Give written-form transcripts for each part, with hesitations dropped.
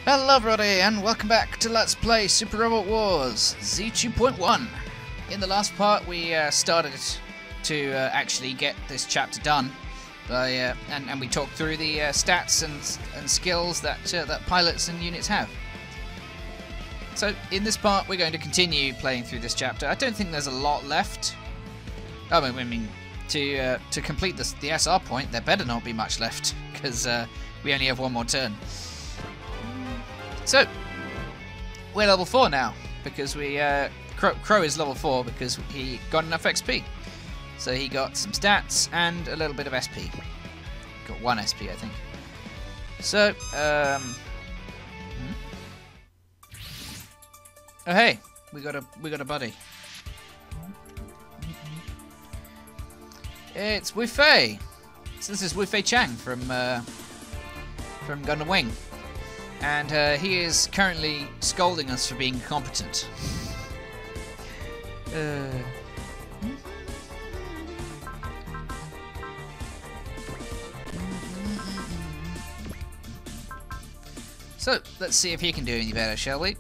Hello everybody and welcome back to Let's Play Super Robot Wars Z2.1. In the last part we started to actually get this chapter done by, and we talked through the stats and skills that that pilots and units have. So in this part we're going to continue playing through this chapter. I don't think there's a lot left. I mean to complete the SR point there better not be much left because we only have one more turn. So, we're level 4 now, because we, Crowe is level 4 because he got enough XP. So he got some stats and a little bit of SP. Got 1 SP, I think. So, oh hey, we got a buddy. It's Wufei. So this is Wufei Chang from Gundam Wing. And he is currently scolding us for being incompetent. So, let's see if he can do any better, shall we?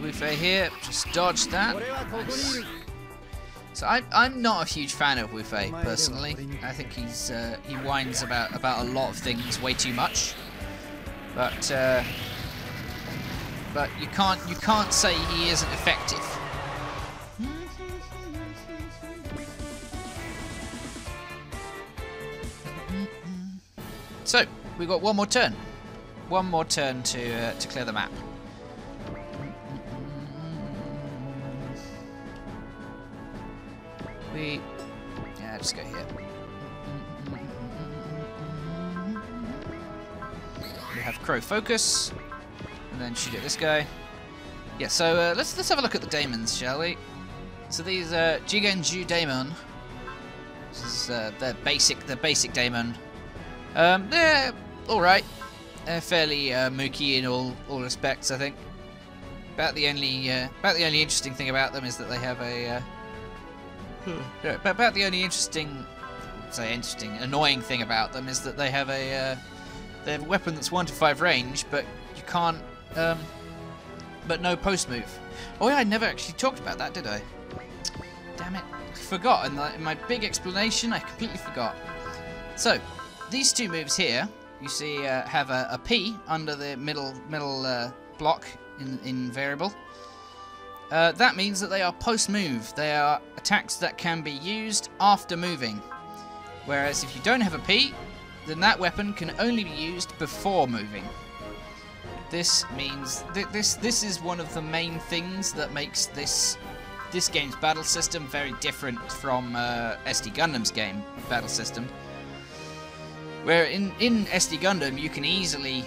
Wufei here, just dodge that. Nice. So I'm not a huge fan of Wufei personally. I think he whines about a lot of things way too much. But you can't say he isn't effective. So we've got one more turn. One more turn to clear the map. Yeah, just go here. We have Crowe focus, and then shoot at this guy. Yeah, so let's have a look at the daemons, shall we? So these Jigenju daemon. This is the basic daemon. They're all right. They're fairly mooky in all respects, I think. About the only interesting thing about them is that they have a about the only annoying thing about them is that they have a weapon that's 1 to 5 range, but you can't, but no post move. Oh yeah, I never actually talked about that, did I? Damn it, I forgot. In my big explanation, I completely forgot. So these two moves here, you see, have a P under the middle block in variable. That means that they are post-move. They are attacks that can be used after moving. Whereas if you don't have a P, then that weapon can only be used before moving. This means this is one of the main things that makes this game's battle system very different from SD Gundam's game battle system. Where in SD Gundam you can easily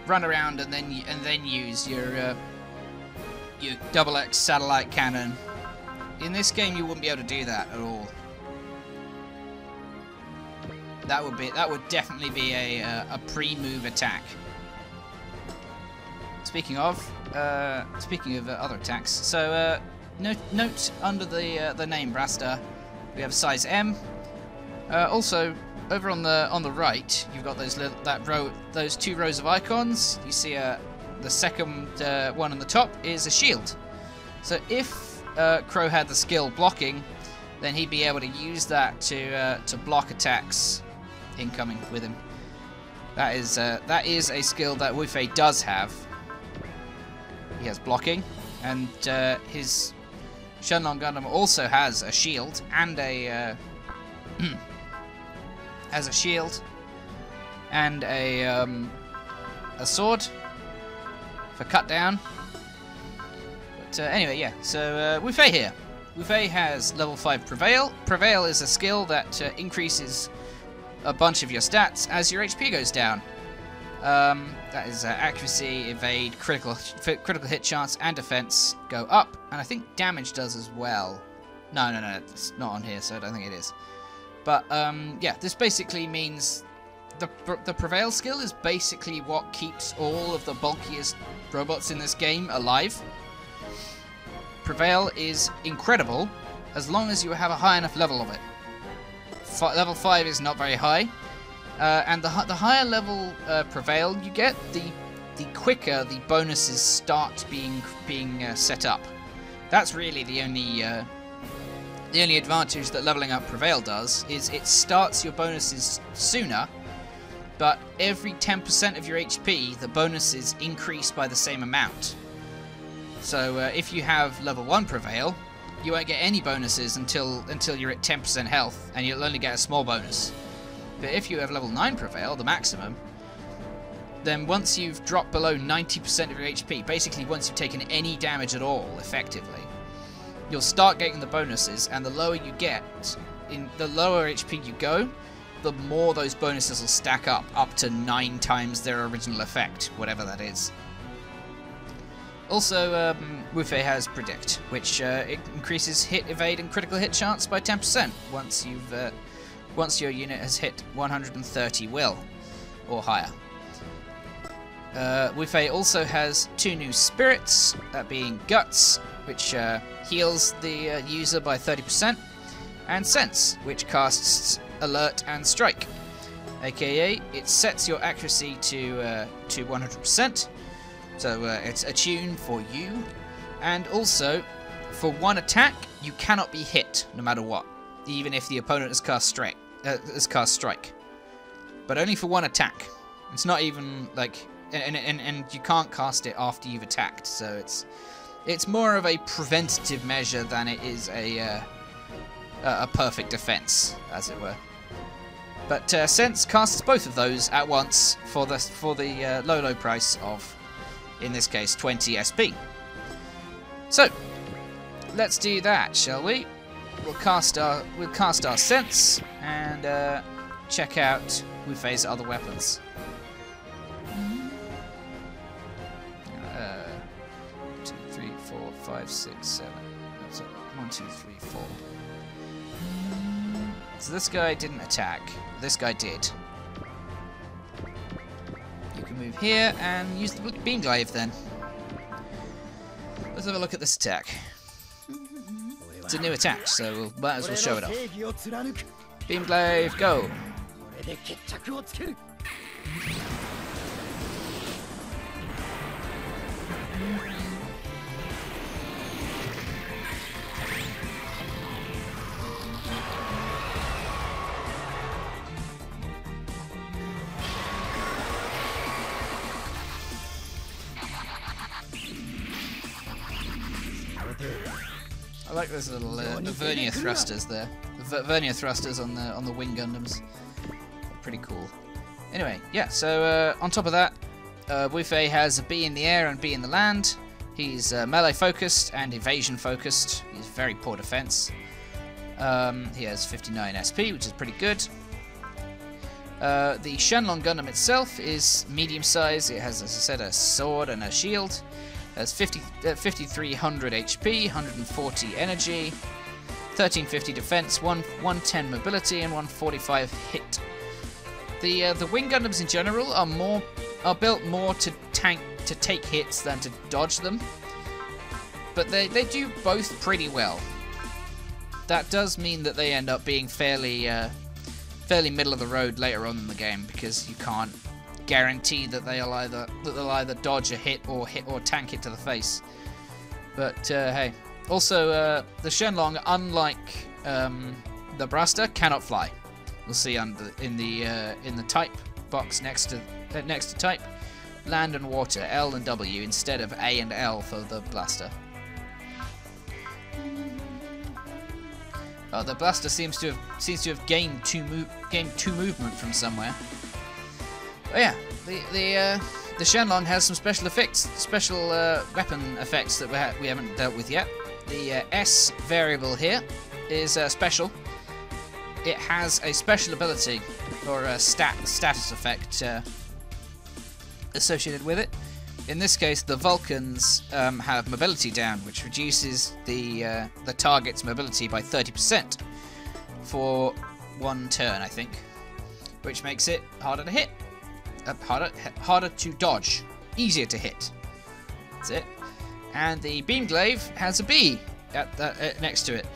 run around and then use your XX satellite cannon. In this game, you wouldn't be able to do that at all. That would definitely be a pre-move attack. Speaking of other attacks, so note under the name Brasta, we have size M. Also, over on the right, you've got those 2 rows of icons. You see the second one on the top is a shield. So if Crowe had the skill blocking, then he'd be able to use that to block attacks incoming with him. That is a skill that Wufei does have. He has blocking, and his Shenlong Gundam also has a shield and a a sword for cut down. But anyway, yeah, so Wufei here. Wufei has level 5 Prevail. Prevail is a skill that increases a bunch of your stats as your HP goes down. That is accuracy, evade, critical hit chance, and defense go up, and I think damage does as well. No, it's not on here, so I don't think it is. But yeah, this basically means the Prevail skill is basically what keeps all of the bulkiest robots in this game alive. Prevail is incredible as long as you have a high enough level of it. Level 5 is not very high, and the higher level Prevail you get, the quicker the bonuses start being set up. That's really the only advantage that leveling up Prevail does, is it starts your bonuses sooner, but every 10% of your HP, the bonuses increase by the same amount. So if you have level 1 Prevail, you won't get any bonuses until you're at 10% health, and you'll only get a small bonus. But if you have level 9 Prevail, the maximum, then once you've dropped below 90% of your HP, basically once you've taken any damage at all, effectively, you'll start getting the bonuses, and the lower you get, the lower HP you go, the more those bonuses will stack up to 9 times their original effect, whatever that is. Also, Wufei has Predict, which it increases hit, evade, and critical hit chance by 10% once your unit has hit 130 will or higher. Wufei also has 2 new spirits, that being Guts, which heals the user by 30%, and Sense, which casts Alert and Strike, aka it sets your accuracy to 100%, so it's attuned for you, and also for 1 attack you cannot be hit no matter what, even if the opponent has cast Strike, but only for 1 attack. It's not even like, and you can't cast it after you've attacked, so it's more of a preventative measure than it is a perfect defense, as it were. But Sense casts both of those at once for the low price of, in this case, 20 SP. So let's do that, shall we? We'll cast our Sense and check out Wufei's other weapons. 2, 3, 4, 5, 6, 7. So 1, 2, 3, 4. So this guy didn't attack. This guy did. You can move here and use the beam glaive then. Let's have a look at this attack. It's a new attack, so we might as well show it off. Beam glaive, go! I like those little vernier thrusters there. The vernier thrusters on the Wing Gundams. Pretty cool. Anyway, yeah. So on top of that, Wufei has a B in the air and B in the land. He's melee focused and evasion focused. He's very poor defense. He has 59 SP, which is pretty good. The Shenlong Gundam itself is medium size. It has, as I said, a sword and a shield. Has 5300 HP, 140 energy, 1350 defense, 110 mobility, and 145 hit. The Wing Gundams in general are built more to take hits than to dodge them, but they do both pretty well. That does mean that they end up being fairly middle of the road later on in the game, because you can't guarantee that they'll either dodge a hit or tank it to the face. But hey, also the Shenlong, unlike the Brasta, cannot fly. We'll see in the type box next to type, land and water, L and W instead of A and L for the Blaster. Oh, the Blaster seems to have gained two movement from somewhere. Oh yeah, the Shenlong has some special weapon effects that we haven't dealt with yet. The S variable here is special. It has a special ability or a status effect associated with it. In this case, the Vulcans have mobility down, which reduces the target's mobility by 30% for 1 turn, I think, which makes it harder to hit. Harder to dodge, easier to hit. That's it. And the Beam Glaive has a B next to it,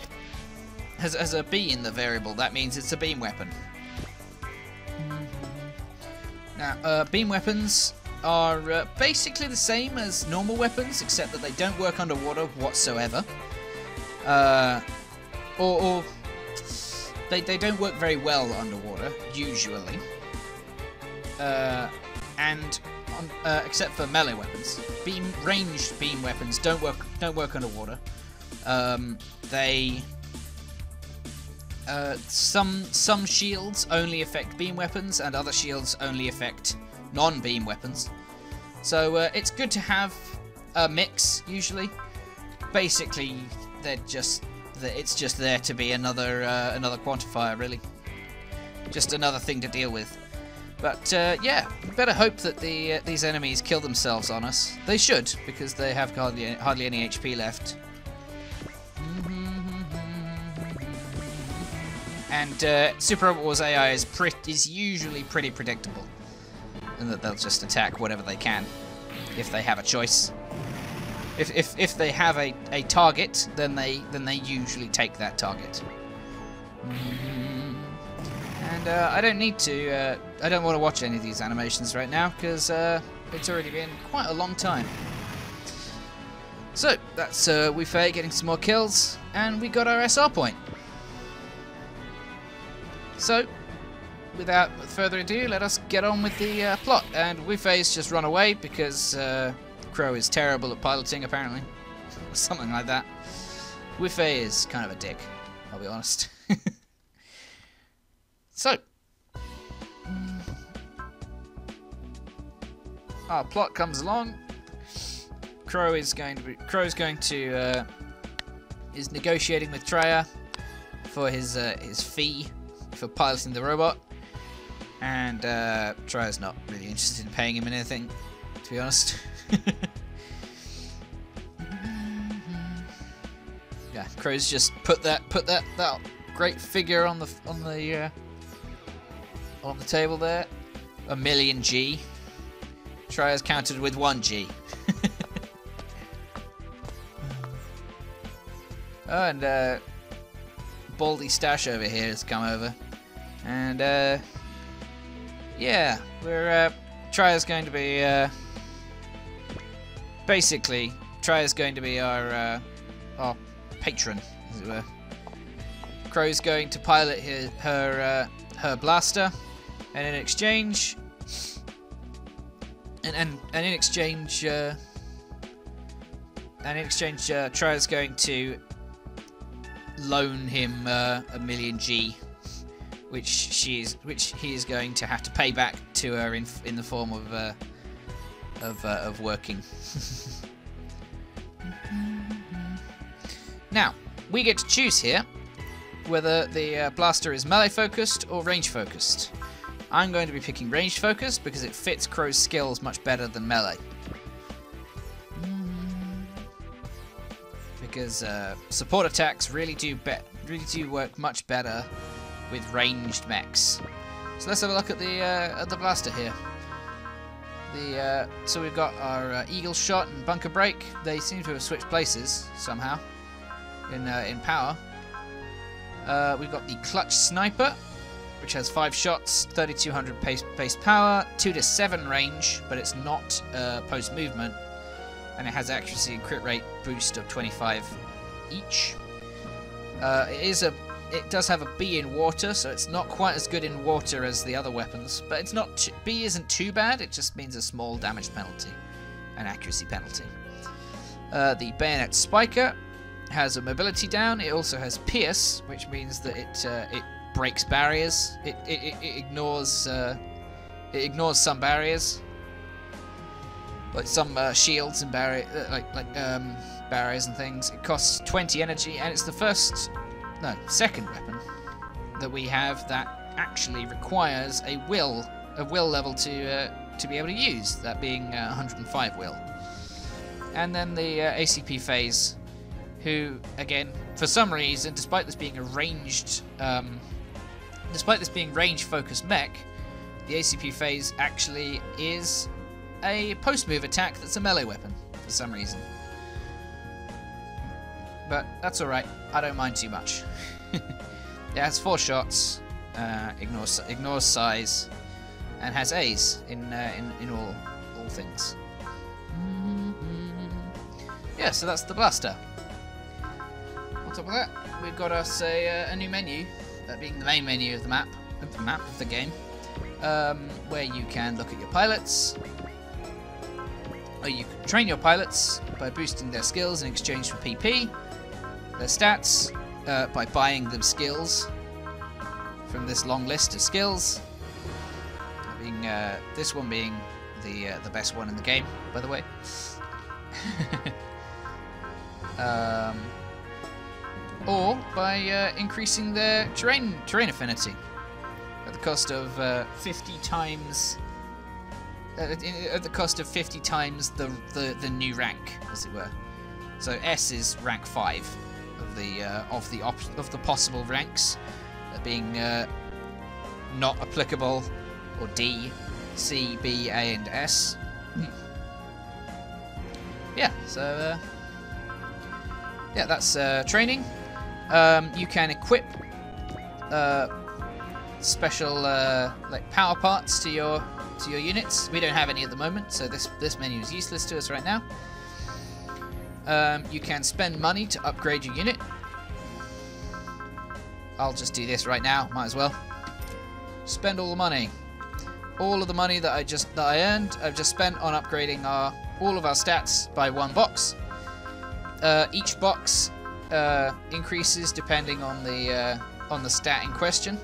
has a B in the variable, that means it's a beam weapon. Now, beam weapons are basically the same as normal weapons, except that they don't work underwater whatsoever. Or they don't work very well underwater, usually. Except for melee weapons. Ranged beam weapons don't work underwater. Some shields only affect beam weapons, and other shields only affect non-beam weapons. So it's good to have a mix. Usually, basically, it's just there to be another quantifier, really. Just another thing to deal with. But yeah, we better hope that these enemies kill themselves on us. They should, because they have hardly any HP left. And Super Robot Wars AI is usually pretty predictable, in that they'll just attack whatever they can, if they have a choice. If they have a target, then they usually take that target. And I don't need to. I don't want to watch any of these animations right now, because it's already been quite a long time. So that's Wufei getting some more kills, and we got our SR point. So, without further ado, let us get on with the plot. And Wufei's just run away because Crowe is terrible at piloting, apparently. Something like that. Wufei is kind of a dick, I'll be honest. So, our plot comes along. Crowe's negotiating with Traya for his fee for piloting the robot, and Traya's not really interested in paying him anything, to be honest. Yeah, Crowe's just put that great figure on the table there. 1,000,000 G. Traya's countered with 1 G. Oh, and Baldy Stash over here has come over, and yeah, Traya's going to be basically Traya's going to be our patron, as it were. Crowe's going to pilot her blaster, and in exchange, Traya's going to loan him 1,000,000 G, which he is going to have to pay back to her in the form of working. Now we get to choose here whether the blaster is melee focused or range focused. I'm going to be picking range focused because it fits Crowe's skills much better than melee. Because support attacks really do work much better with ranged mechs. So let's have a look at the blaster here. So we've got our Eagle Shot and Bunker Break. They seem to have switched places somehow in power. We've got the Clutch Sniper, which has 5 shots, 3,200 base power, 2 to 7 range, but it's not post movement. And it has accuracy and crit rate boost of 25 each. It does have a B in water, so it's not quite as good in water as the other weapons. But it's not B isn't too bad. It just means a small damage penalty, an accuracy penalty. The Bayonet Spiker has a mobility down. It also has Pierce, which means that it breaks barriers. It ignores some barriers. Like some shields and barriers and things. It costs 20 energy, and it's the second weapon that we have that actually requires a will level to be able to use. That being 105 will. And then the ACP phase, who again, for some reason, despite this being range focused mech, the ACP phase actually is a post-move attack that's a melee weapon for some reason. But that's alright. I don't mind too much. It has 4 shots, ignores size, and has A's in all things. Yeah, so that's the Brasta. On top of that, we've got us a new menu, that being the main menu of the map of the game, where you can look at your pilots, or you can train your pilots by boosting their skills in exchange for PP, their stats, by buying them skills from this long list of skills. This one being the best one in the game, by the way. Or by increasing their terrain affinity at the cost of 50 times. At the cost of 50 times the new rank, as it were. So S is rank 5 of the possible ranks, being not applicable, or D, C, B, A, and S. Yeah, so yeah, that's training. You can equip special like power parts to your units. We don't have any at the moment, so this menu is useless to us right now. You can spend money to upgrade your unit. I'll just do this right now, might as well. Spend all the money. All of the money that I earned, I've just spent on upgrading all of our stats by 1 box. Each box increases depending on the stat in question.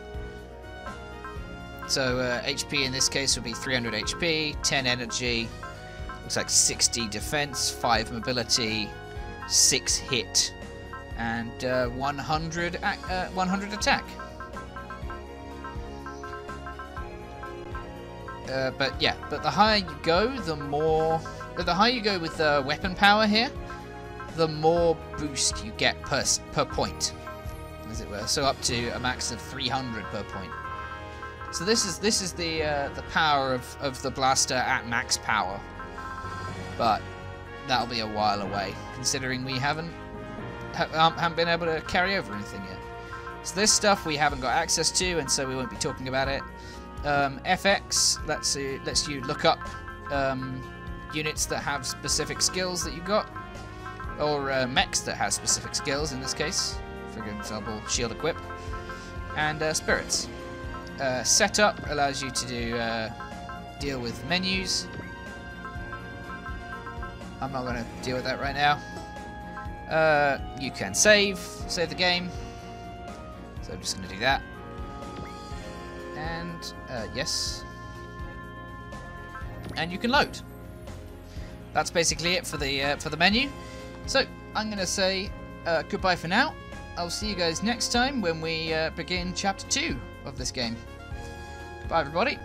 So HP in this case would be 300 HP, 10 energy, looks like 60 defense, 5 mobility, 6 hit, and 100 attack. But the higher you go, the higher you go with the weapon power here, the more boost you get per point, as it were. So up to a max of 300 per point. So this is the power of the Brasta at max power, but that'll be a while away, considering we haven't been able to carry over anything yet. So this stuff we haven't got access to, and so we won't be talking about it. FX lets you look up units that have specific skills that you got, or mechs that have specific skills in this case, for example shield equip, and spirits. Setup allows you to deal with menus. I'm not going to deal with that right now. You can save the game, so I'm just going to do that. And yes, and you can load. That's basically it for the menu. So I'm going to say goodbye for now. I'll see you guys next time when we begin Chapter 2 of this game. Goodbye, everybody.